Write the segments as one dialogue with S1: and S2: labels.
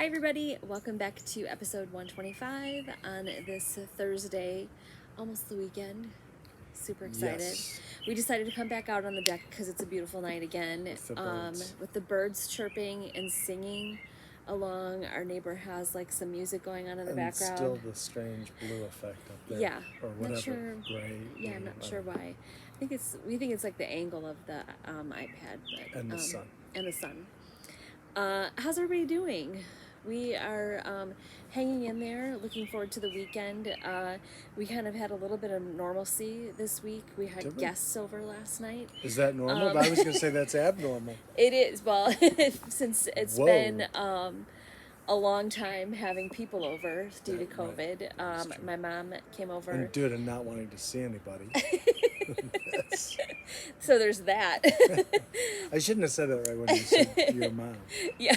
S1: everybody, welcome back to episode 125 on this Thursday, almost the weekend. Super excited.
S2: Yes.
S1: We decided to come back out on the deck because it's a beautiful night again. With the birds chirping and singing along. Our neighbor has like some music going on in the background.
S2: Still the strange blue effect up there.
S1: Yeah.
S2: Or whatever.
S1: Not sure.
S2: Gray.
S1: Yeah, I'm not sure why. We think it's like the angle of the iPad. But,
S2: and the sun.
S1: And the sun. How's everybody doing? We are hanging in there, looking forward to the weekend. We kind of had a little bit of normalcy this week. We had guests over last night.
S2: Is that normal? I was going to say that's abnormal.
S1: It is. Well, since it's been a long time having people over due to COVID.
S2: Right.
S1: My mom came over.
S2: And not wanting to see anybody.
S1: So there's that.
S2: I shouldn't have said that right when you said your mom.
S1: Yeah.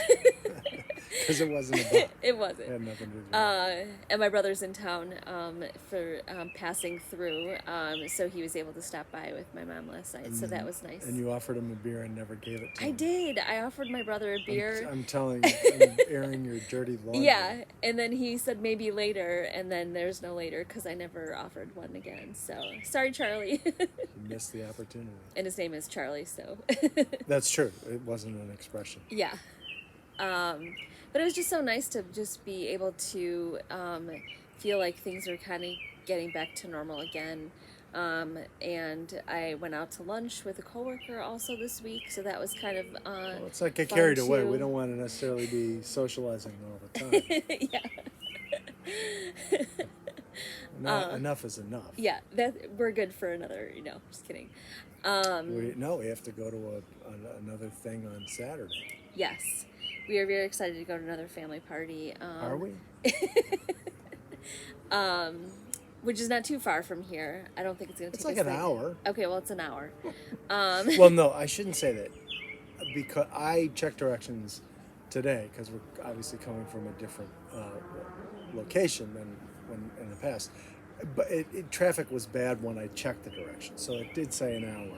S2: Because it wasn't about.
S1: It wasn't.
S2: It had nothing to do with it.
S1: And my brother's in town for passing through, so he was able to stop by with my mom last night, so that was nice.
S2: And you offered him a beer and never gave it to him.
S1: I did. I offered my brother a beer.
S2: I'm telling you, I'm airing your dirty laundry.
S1: Yeah, and then he said maybe later, and then there's no later because I never offered one again. So sorry, Charlie.
S2: You missed the opportunity.
S1: And his name is Charlie, so.
S2: That's true. It wasn't an expression.
S1: Yeah. But it was just so nice to just be able to feel like things are kind of getting back to normal again. And I went out to lunch with a coworker also this week, so that was kind of
S2: well, let's not get carried away. We don't want to necessarily be socializing all the time.
S1: Yeah.
S2: Enough is enough.
S1: Yeah, we're good for another, just kidding.
S2: We have to go to another thing on Saturday.
S1: Yes. We are very excited to go to another family party.
S2: Are we?
S1: Which is not too far from here. I don't think it's going to take us
S2: It's like an hour.
S1: Okay, well, it's an hour.
S2: Well, no, I shouldn't say that. Because I checked directions today, because we're obviously coming from a different location than when in the past. But traffic was bad when I checked the directions. So it did say an hour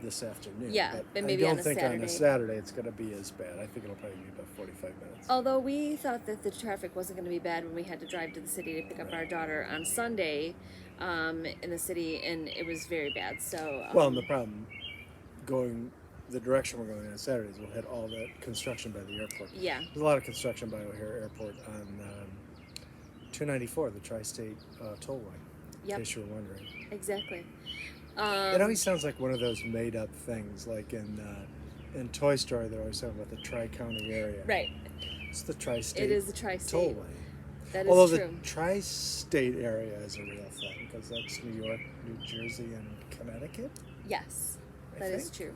S2: this afternoon.
S1: Yeah, but maybe
S2: I don't
S1: on a
S2: think
S1: Saturday.
S2: on a Saturday it's going to be as bad. I think it'll probably be about 45 minutes.
S1: Although we thought that the traffic wasn't going to be bad when we had to drive to the city to pick up our daughter on Sunday in the city, and it was very bad. So
S2: well, and the problem the direction we're going on Saturdays, we'll hit all that construction by the airport.
S1: Yeah.
S2: There's a lot of construction by O'Hare Airport on 294, the Tri-State Tollway.
S1: Yep.
S2: In case you were wondering.
S1: Exactly.
S2: It always sounds like one of those made-up things, like in Toy Story, they're always talking about the Tri-County area.
S1: Right.
S2: It's the Tri-State.
S1: It is the Tri-State.
S2: Tollway.
S1: That is
S2: Although
S1: true.
S2: the Tri-State area is a real thing, because that's New York, New Jersey, and Connecticut.
S1: Yes,
S2: I
S1: that is
S2: think.
S1: true.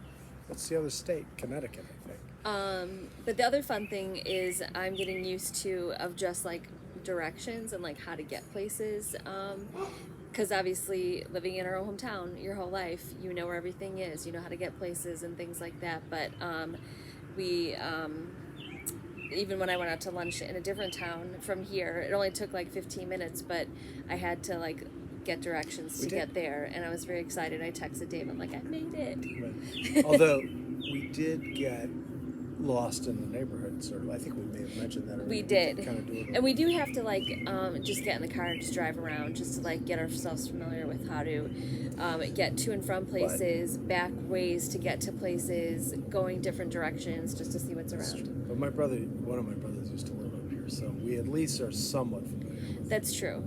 S2: What's the other state? Connecticut, I think.
S1: But the other fun thing is I'm getting used to of just like directions and like how to get places. Because obviously living in our own hometown your whole life, you know where everything is, you know how to get places and things like that. But even when I went out to lunch in a different town from here, it only took like 15 minutes, but I had to like get directions to get there, and I was very excited. I texted Dave, I'm like, I made it.
S2: Right. Although we did get lost in the neighborhood, sort of. I think we may have mentioned that.
S1: We did.
S2: Kind of do it.
S1: And we do have to like just get in the car and just drive around just to like get ourselves familiar with how to get to and from places, back ways to get to places, going different directions just to see what's around.
S2: But one of my brothers used to live up here, so we at least are somewhat familiar with
S1: That's true.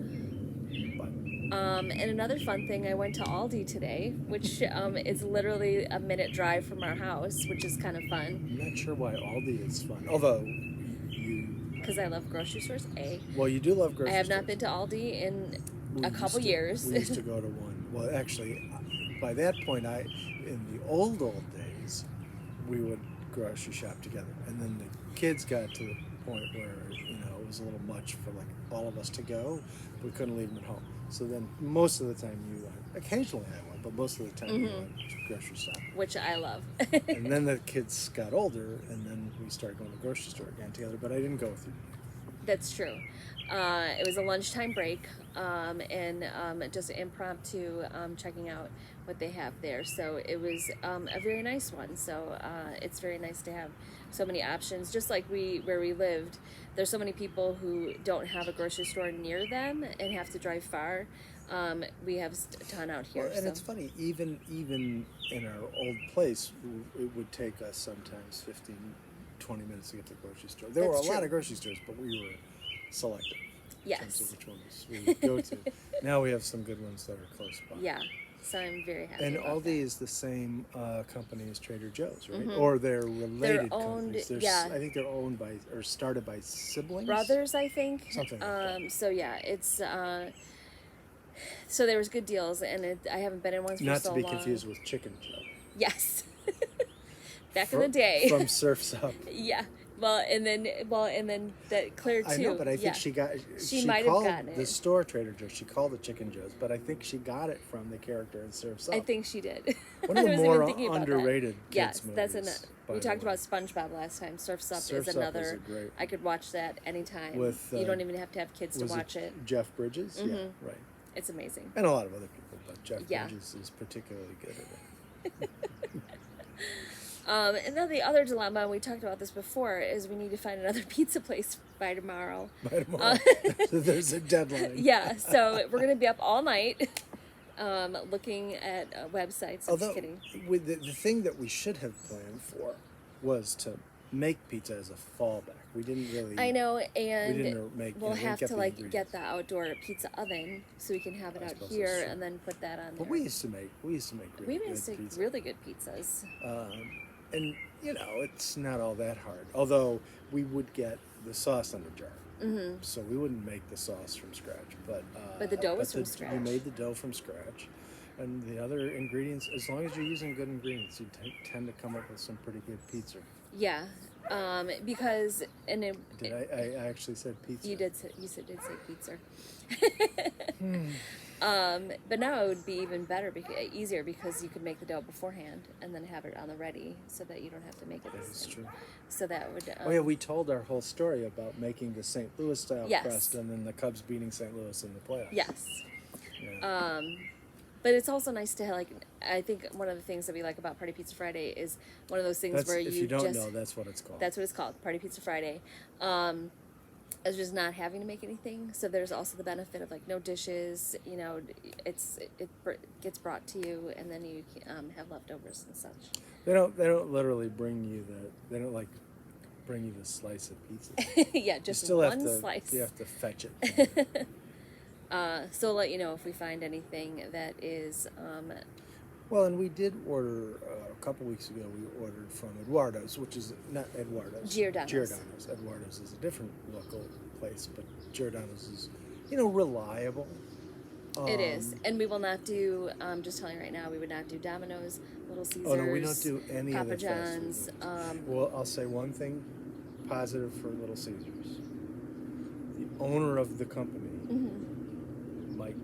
S1: And another fun thing, I went to Aldi today, which is literally a minute drive from our house, which is kind of fun.
S2: I'm not sure why Aldi is fun, although
S1: because I love grocery stores.
S2: Well, you do love grocery stores.
S1: I have not been to Aldi in a couple years.
S2: We used to go to one. Well, actually, by that point, in the old days, we would grocery shop together, and then the kids got to the point where it was a little much for like all of us to go. We couldn't leave them at home. So then most of the time you went. Occasionally I went, but most of the time you went to grocery shop.
S1: Which I love.
S2: And then the kids got older, and then we started going to the grocery store again together, but I didn't go with you.
S1: That's true. It was a lunchtime break, and just impromptu checking out what they have there. So it was a very nice one. So it's very nice to have so many options. Just like where we lived, there's so many people who don't have a grocery store near them and have to drive far. We have a ton out here.
S2: Well, and
S1: so.
S2: it's funny, even in our old place, it would take us sometimes 15, 20 minutes to get to the grocery store. There were a lot of grocery stores, but we were selective in terms of which ones we would go to. Now we have some good ones that are close by.
S1: Yeah, so I'm very happy.
S2: And
S1: about
S2: Aldi
S1: that.
S2: is the same company as Trader Joe's, right? Or they're related
S1: They're owned,
S2: companies.
S1: yeah.
S2: I think they're owned by or started by siblings.
S1: Brothers, I think.
S2: Something like that.
S1: So yeah, it's so there was good deals, and I haven't been in one for
S2: Not
S1: so
S2: to be
S1: long.
S2: confused with Chicken Joe.
S1: Yes. Back in the day.
S2: From Surf's Up.
S1: Yeah. Well, and then that Claire too.
S2: I know, but I think
S1: yeah.
S2: she
S1: might have
S2: called
S1: gotten
S2: the
S1: it.
S2: store Trader Joe's. She called it Chicken Joe's, but I think she got it from the character in Surf's Up.
S1: I think she did.
S2: One of
S1: I
S2: the
S1: wasn't
S2: more
S1: even thinking about
S2: underrated
S1: that.
S2: kids
S1: Yes, that's
S2: movies.
S1: we talked about SpongeBob last time. Surf's Up
S2: Surf's
S1: is
S2: Up
S1: another.
S2: is a great.
S1: I could watch that anytime.
S2: With,
S1: you don't even have to have kids to watch it.
S2: Jeff Bridges? Yeah, right.
S1: It's amazing.
S2: And a lot of other people, but Jeff
S1: Yeah.
S2: Bridges is particularly good at it.
S1: And then the other dilemma, and we talked about this before, is we need to find another pizza place by tomorrow.
S2: By tomorrow. So there's a deadline.
S1: Yeah, so we're going to be up all night looking at websites. I'm
S2: Although,
S1: just kidding.
S2: with the thing that we should have planned for was to make pizza as a fallback. We didn't really.
S1: I know,
S2: We
S1: and
S2: didn't make.
S1: we'll
S2: we didn't
S1: have
S2: get
S1: to
S2: the
S1: like get
S2: ingredients.
S1: the outdoor pizza oven so we can have it
S2: I
S1: out
S2: suppose that's
S1: here
S2: true.
S1: and then put that on there.
S2: But we used to make. Really
S1: We
S2: good
S1: used to make
S2: pizza.
S1: really good pizzas.
S2: And it's not all that hard. Although we would get the sauce in a jar, so we wouldn't make the sauce from scratch. But
S1: But the dough was from scratch.
S2: We made the dough from scratch, and the other ingredients. As long as you're using good ingredients, you tend to come up with some pretty good pizza.
S1: Yeah, because and it,
S2: Did I actually said pizza?
S1: you did say pizza. But now it would be even better, easier because you could make the dough beforehand and then have it on the ready, so that you don't have to make it.
S2: That is true.
S1: So that would.
S2: Oh yeah, we told our whole story about making the St. Louis style
S1: Yes.
S2: crust, and then the Cubs beating St. Louis in the playoffs.
S1: Yes.
S2: Yeah.
S1: But it's also nice to like. I think one of the things that we like about Party Pizza Friday is one of those things where
S2: if you don't know, that's what it's called.
S1: That's what it's called, Party Pizza Friday. It's just not having to make anything. So there's also the benefit of like no dishes. It gets brought to you, and then you have leftovers and such.
S2: They don't literally bring you they don't like bring you the slice of pizza.
S1: Yeah, just
S2: you still
S1: one
S2: have to,
S1: slice.
S2: You have to fetch it.
S1: So I'll let you know if we find anything that is.
S2: Well, and we did order a couple weeks ago. We ordered from Eduardo's, which is not Eduardo's.
S1: Giordano's.
S2: Eduardo's is a different local place, but Giordano's is, reliable.
S1: It is, and we will not do. Just telling you right now, we would not do Domino's, Little Caesars.
S2: Oh no, we don't do any
S1: Papa
S2: of the fast food
S1: John's.
S2: ones. Well, I'll say one thing positive for Little Caesars. The owner of the company, Mike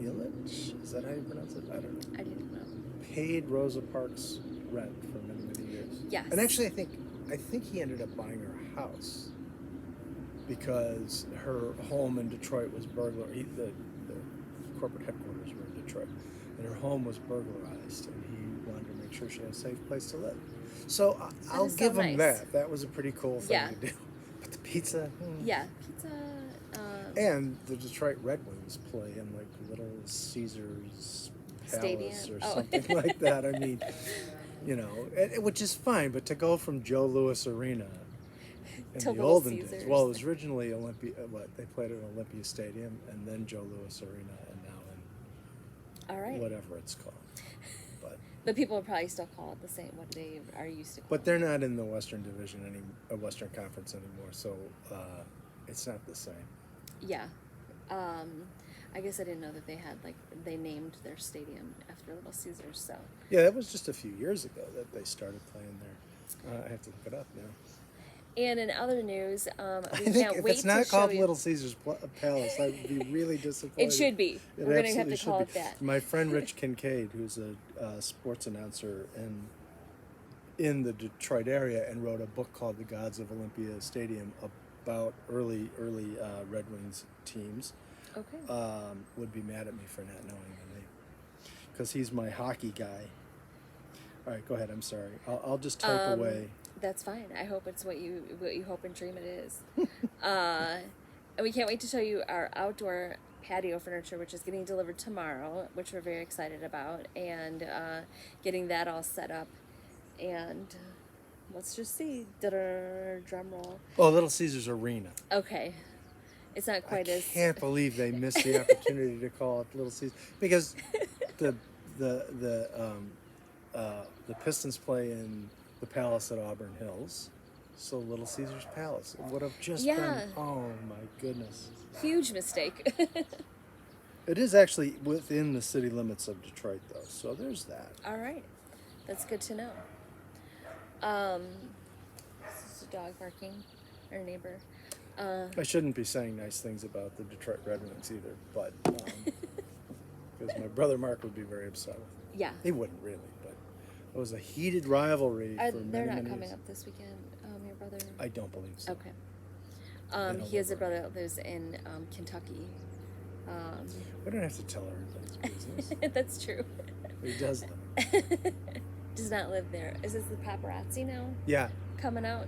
S2: Illich, is that how you pronounce it? I don't know.
S1: I didn't know.
S2: Paid Rosa Parks rent for many, many years.
S1: Yes.
S2: And actually, I think he ended up buying her house because her home in Detroit was the corporate headquarters were in Detroit, and her home was burglarized, and he wanted to make sure she had a safe place to live. So I'll
S1: is so
S2: give him
S1: nice.
S2: that. That was a pretty cool thing
S1: Yeah.
S2: to do. But the pizza.
S1: Yeah, pizza.
S2: And the Detroit Red Wings play in like Little Caesars Palace
S1: Stadium.
S2: or
S1: Oh.
S2: something like that. I mean, which is fine, but to go from Joe Louis Arena in
S1: To
S2: the
S1: Little
S2: olden days,
S1: Caesars.
S2: well, it was originally Olympia. They played at Olympia Stadium, and then Joe Louis Arena, and now
S1: All right.
S2: in whatever it's called.
S1: But people would probably still call it the same, what they are used to calling
S2: But they're not in the Western Division Western Conference anymore, so it's not the same.
S1: Yeah. I guess I didn't know that they named their stadium after Little Caesars, so.
S2: Yeah, that was just a few years ago that they started playing there. I have to look it up now.
S1: And in other news, we
S2: I
S1: can't
S2: think if
S1: wait
S2: it's not
S1: to
S2: called
S1: show you.
S2: Little Caesars Palace, I'd be really disappointed.
S1: It should be.
S2: It
S1: We're going to have
S2: absolutely
S1: to call
S2: should
S1: it
S2: be.
S1: that.
S2: My friend Rich Kincaid, who's a sports announcer in the Detroit area, and wrote a book called "The Gods of Olympia Stadium," about early Red Wings teams
S1: Okay.
S2: would be mad at me for not knowing the name because he's my hockey guy. All right, go ahead. I'm sorry. I'll just type away.
S1: That's fine. I hope it's what you hope and dream it is. uh, and we can't wait to show you our outdoor patio furniture, which is getting delivered tomorrow, which we're very excited about, and getting that all set up. And let's just see. Drum roll.
S2: Oh, Little Caesars Arena.
S1: Okay. It's not quite
S2: I
S1: as.
S2: can't believe they missed the opportunity to call it Little Caesars because the Pistons play in the Palace at Auburn Hills, so Little Caesars Palace. It would have just been. Oh my goodness.
S1: Huge mistake.
S2: It is actually within the city limits of Detroit, though, so there's that.
S1: All right. That's good to know. This is a dog barking. Our neighbor.
S2: I shouldn't be saying nice things about the Detroit Red Wings either, but because my brother Mark would be very upset with me.
S1: Yeah.
S2: He wouldn't really, but it was a heated rivalry for
S1: They're
S2: many
S1: not coming
S2: years.
S1: up this weekend, your brother?
S2: I don't believe so.
S1: Okay. He has a brother that lives in Kentucky.
S2: We don't have to tell everybody's business.
S1: That's true.
S2: He does though.
S1: Does not live there. Is this the paparazzi now
S2: Yeah.
S1: coming out?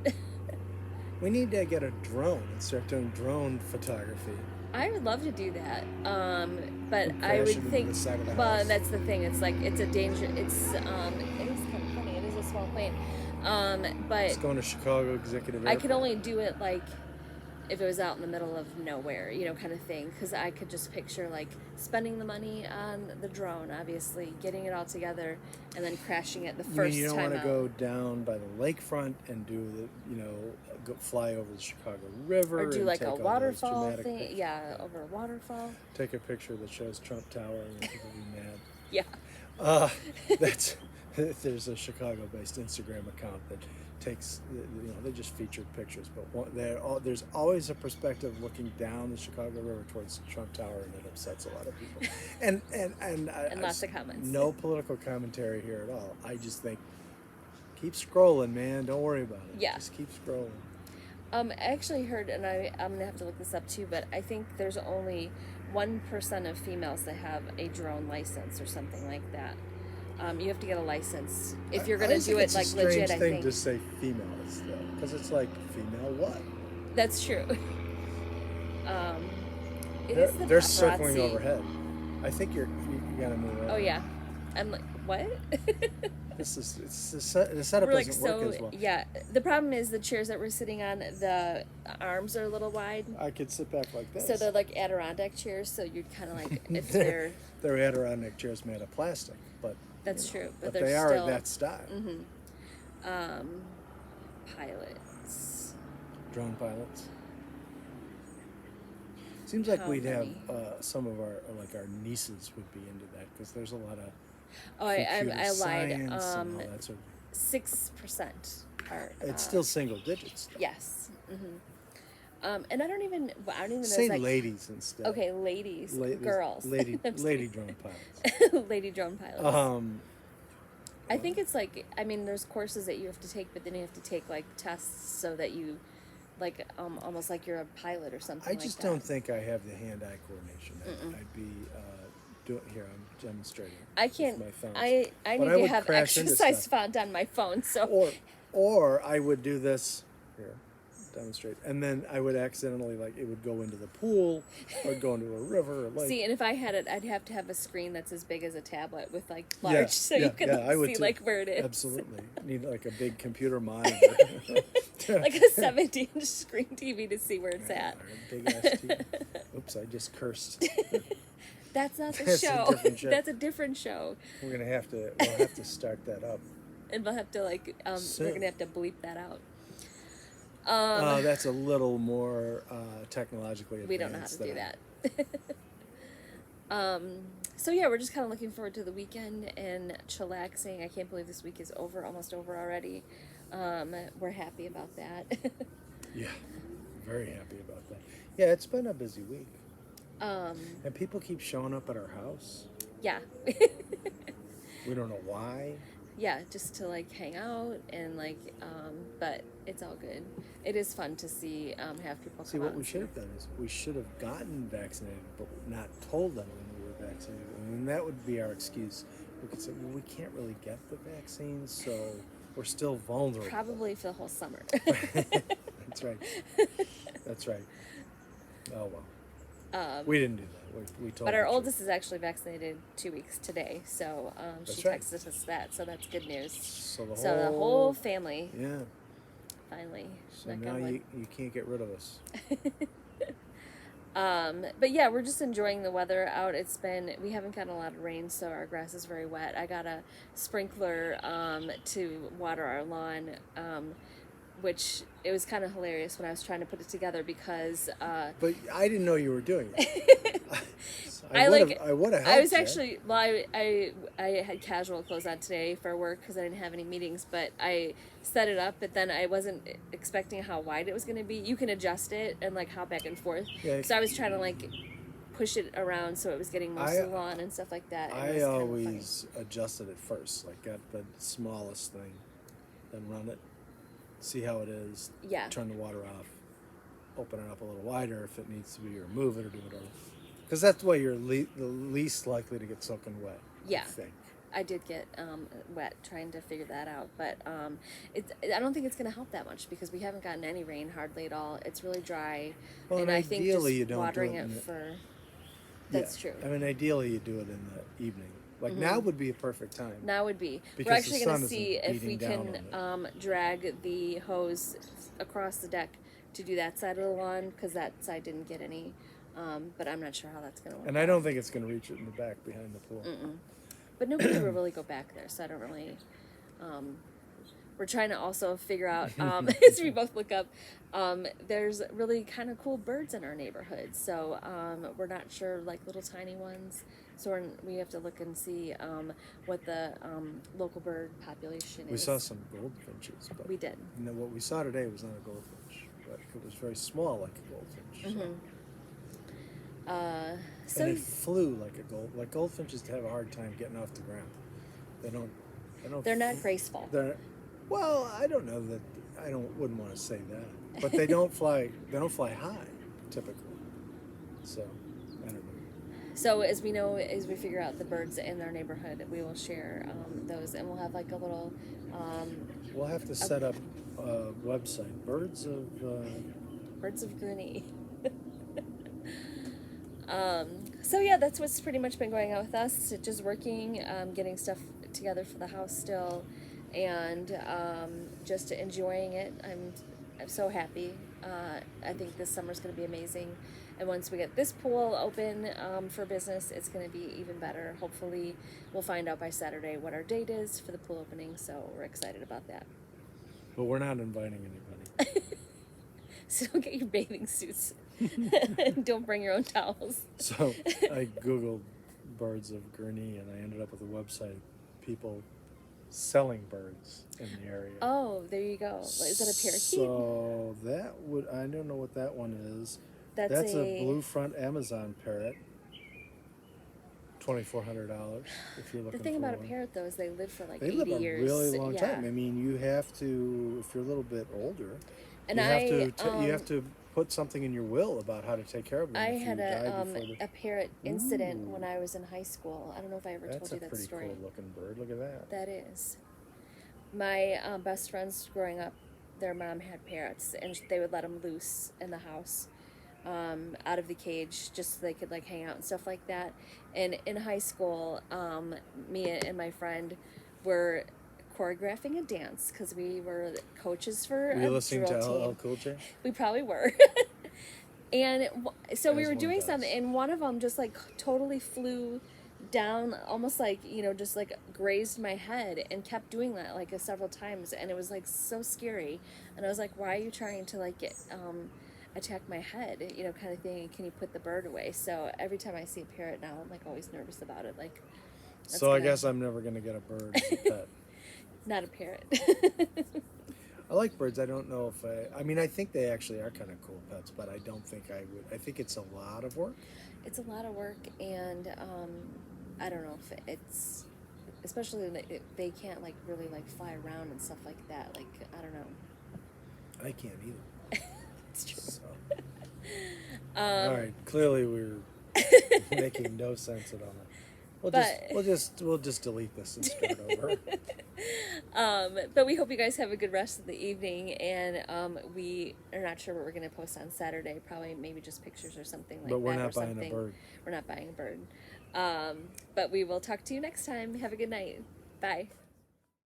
S2: We need to get a drone and start doing drone photography.
S1: I would love to do that, but
S2: We'll
S1: I
S2: crash
S1: would
S2: it into
S1: think.
S2: the side of the
S1: Well,
S2: house.
S1: that's the thing. It's like it's a danger. It is kind of funny. It is a small plane, but
S2: It's going to Chicago Executive Airport.
S1: I could only do it like if it was out in the middle of nowhere, kind of thing. Because I could just picture like spending the money on the drone, obviously, getting it all together, and then crashing it the first time.
S2: You don't want to
S1: out.
S2: go down by the lakefront and do go fly over the Chicago River
S1: Or do
S2: and
S1: like
S2: take
S1: a
S2: all those
S1: waterfall
S2: dramatic
S1: thing.
S2: pictures.
S1: Yeah, over a waterfall.
S2: Take a picture that shows Trump Tower and people will be mad.
S1: Yeah.
S2: That's there's a Chicago-based Instagram account that takes they just featured pictures, but there's always a perspective looking down the Chicago River towards Trump Tower, and it upsets a lot of people. And
S1: lots of comments.
S2: No political commentary here at all. I just think keep scrolling, man. Don't worry about it.
S1: Yeah.
S2: Just keep scrolling.
S1: I actually heard, and I'm gonna have to look this up too, but I think there's only 1% of females that have a drone license or something like that. You have to get a license if you're gonna do it like legit. I think
S2: It's a strange thing to say females though, because it's like female what?
S1: that's true. It is the
S2: They're
S1: paparazzi.
S2: circling overhead. I think you gotta move on.
S1: Oh yeah, I'm like what?
S2: The setup
S1: We're like
S2: doesn't work
S1: so
S2: as well.
S1: yeah. The problem is the chairs that we're sitting on, the arms are a little wide,
S2: I could sit back like this.
S1: so they're like Adirondack chairs. So you'd kind of like if
S2: they're
S1: they're
S2: Adirondack chairs made of plastic, but
S1: that's true,
S2: but
S1: they're
S2: they are
S1: still,
S2: that style.
S1: Pilots.
S2: Drone pilots. Seems like
S1: How
S2: we'd have
S1: many?
S2: some of our nieces would be into that because there's a lot of
S1: Oh, I
S2: computer
S1: lied.
S2: science and all that sort of.
S1: 6% are.
S2: It's still single digits. Though.
S1: Yes. And I don't even know.
S2: Say
S1: it's like,
S2: ladies instead.
S1: okay, ladies, girls,
S2: lady
S1: I'm just
S2: lady
S1: kidding.
S2: drone pilots.
S1: Lady drone pilots.
S2: Um,
S1: I think it's like, there's courses that you have to take, but then you have to take like tests so that you, like, almost like you're a pilot or something.
S2: I
S1: like
S2: just
S1: that.
S2: don't think I have the hand-eye coordination. I'd be doing here. I'm demonstrating.
S1: I can't.
S2: With my thumbs.
S1: I
S2: But
S1: need
S2: I
S1: to
S2: would
S1: have
S2: crash into
S1: exercise
S2: stuff.
S1: font on my phone. So
S2: Or I would do this here, demonstrate, and then I would accidentally it would go into the pool or go into a river or lake.
S1: see, and if I had it, I'd have to have a screen that's as big as a tablet with like large, so you can
S2: I would
S1: see
S2: too.
S1: like where it is.
S2: Absolutely, need like a big computer monitor.
S1: Like a 70-inch screen TV to see where it's at.
S2: Big ass TV. Oops, I just cursed.
S1: That's not the
S2: That's a
S1: show.
S2: different show.
S1: That's a different show.
S2: We'll have to start that up.
S1: And we'll have to we're
S2: Soon.
S1: gonna have to bleep that out.
S2: That's a little more technologically advanced.
S1: We don't know how to do
S2: than
S1: that. So yeah, we're just kind of looking forward to the weekend and chillaxing. I can't believe this week is almost over already. We're happy about that.
S2: Yeah, very happy about that. Yeah, it's been a busy week. And people keep showing up at our house.
S1: Yeah.
S2: We don't know why.
S1: yeah, just to like hang out and like, but it's all good. It is fun to see have people
S2: See,
S1: come out
S2: what we
S1: and
S2: should
S1: see.
S2: have done is we should have gotten vaccinated, but not told them when we were vaccinated, and then that would be our excuse. We could say, well, we can't really get the vaccine, so we're still vulnerable.
S1: Probably for the whole summer.
S2: That's right. That's right. Oh well, we didn't do that. We told
S1: But our
S2: the truth.
S1: oldest is actually vaccinated 2 weeks today, so she
S2: That's right.
S1: texted us that, so that's good news.
S2: So
S1: So the whole family
S2: yeah.
S1: finally.
S2: So
S1: knock
S2: now
S1: on wood.
S2: you can't get rid of us.
S1: But yeah, we're just enjoying the weather out. We haven't gotten a lot of rain, so our grass is very wet. I got a sprinkler to water our lawn, which it was kind of hilarious when I was trying to put it together because
S2: But I didn't know you were doing it. I would have helped
S1: I was
S2: you.
S1: actually, well, I had casual clothes on today for work because I didn't have any meetings, but I set it up, but then I wasn't expecting how wide it was going to be. You can adjust it and like hop back and forth.
S2: Yeah.
S1: So I was trying to like push it around so it was getting most of the lawn and stuff like that.
S2: I always adjusted it first, like got the smallest thing, then run it, see how it is.
S1: Yeah.
S2: Turn the water off, open it up a little wider if it needs to be, or move it or do whatever. Because that's the way you're the least likely to get soaking wet.
S1: Yeah.
S2: I think.
S1: I did get wet trying to figure that out, but I don't think it's going to help that much because we haven't gotten any rain hardly at all. It's really dry,
S2: Well,
S1: and I think just
S2: you don't
S1: watering
S2: do
S1: it
S2: it
S1: for that's true.
S2: I mean, ideally you do it in the evening. Like now would be a perfect time.
S1: Now would be.
S2: Because
S1: We're actually
S2: the
S1: going
S2: sun
S1: to see
S2: isn't
S1: if we
S2: beating
S1: can
S2: down
S1: drag the hose across the deck to do that side of the lawn because that side didn't get any. But I'm not sure how that's going to work.
S2: And I don't think it's going to reach it in the back behind the pool.
S1: But nobody will really go back there, so I don't really. We're trying to also figure out, as we both look up, there's really kind of cool birds in our neighborhood. So we're not sure, like little tiny ones. So we have to look and see what the local bird population is.
S2: We saw some goldfinches. But
S1: We did.
S2: what we saw today was not a goldfinch, but it was very small like a goldfinch.
S1: So
S2: And it flew like a like goldfinches have a hard time getting off the ground. They don't.
S1: they're not graceful.
S2: Well, I don't know that. Wouldn't want to say that, but they don't fly. They don't fly high, typically. So, I don't know.
S1: So as we know, as we figure out the birds in our neighborhood, we will share those, and we'll have like a little.
S2: We'll have to set up a website. Birds of
S1: Gurney. So yeah, that's what's pretty much been going on with us. Just working, getting stuff together for the house still, and just enjoying it. I'm so happy. I think this summer's going to be amazing, and once we get this pool open for business, it's going to be even better. Hopefully, we'll find out by Saturday what our date is for the pool opening. So we're excited about that.
S2: But we're not inviting anybody.
S1: So don't get your bathing suits. Don't bring your own towels.
S2: So I Googled birds of Gurney and I ended up with a website of people selling birds in the area.
S1: Oh, there you go. Is that a parakeet?
S2: So I don't know what that one is. That's a blue front Amazon parrot. $2,400 if you're looking for
S1: The thing about
S2: one.
S1: a parrot, though, is they live for like
S2: They
S1: 80
S2: live
S1: years.
S2: a really long
S1: Yeah.
S2: time. I mean, you have to, if you're a little bit older,
S1: And
S2: you have to put something in your will about how to take care of them.
S1: I
S2: if you
S1: had
S2: die before
S1: a parrot incident when I was in high school. I don't know if I ever
S2: That's
S1: told you
S2: a
S1: that
S2: pretty
S1: story.
S2: cool looking bird. Look at that.
S1: That is. My best friends growing up, their mom had parrots, and they would let them loose in the house, out of the cage, just so they could like hang out and stuff like that. And in high school, me and my friend were choreographing a dance because we were coaches for
S2: Were you
S1: a
S2: listening to
S1: drill
S2: LL
S1: team.
S2: Cool J?
S1: We probably were. And so we
S2: As
S1: were
S2: one
S1: doing
S2: does.
S1: something, and one of them just like totally flew down, almost like, just like grazed my head, and kept doing that like several times, and it was like so scary. And I was like, why are you trying to like attack my head, kind of thing? Can you put the bird away? So every time I see a parrot now, I'm like always nervous about it. Like,
S2: So I guess I'm never going to get a bird as a pet.
S1: Not a parrot.
S2: I like birds. I don't know if I mean, I think they actually are kind of cool pets, but I don't think I would. I think it's a lot of work.
S1: It's a lot of work, and I don't know if it's especially when they can't like really like fly around and stuff like that. Like I don't know.
S2: I can't either.
S1: It's true.
S2: So, all
S1: Um,
S2: right. Clearly, we're making no sense at all.
S1: but
S2: We'll just delete this and start over.
S1: but we hope you guys have a good rest of the evening, and we are not sure what we're going to post on Saturday. Probably maybe just pictures or something like
S2: But we're
S1: that, or
S2: not buying a
S1: something.
S2: bird.
S1: We're not buying a bird. But we will talk to you next time. Have a good night. Bye.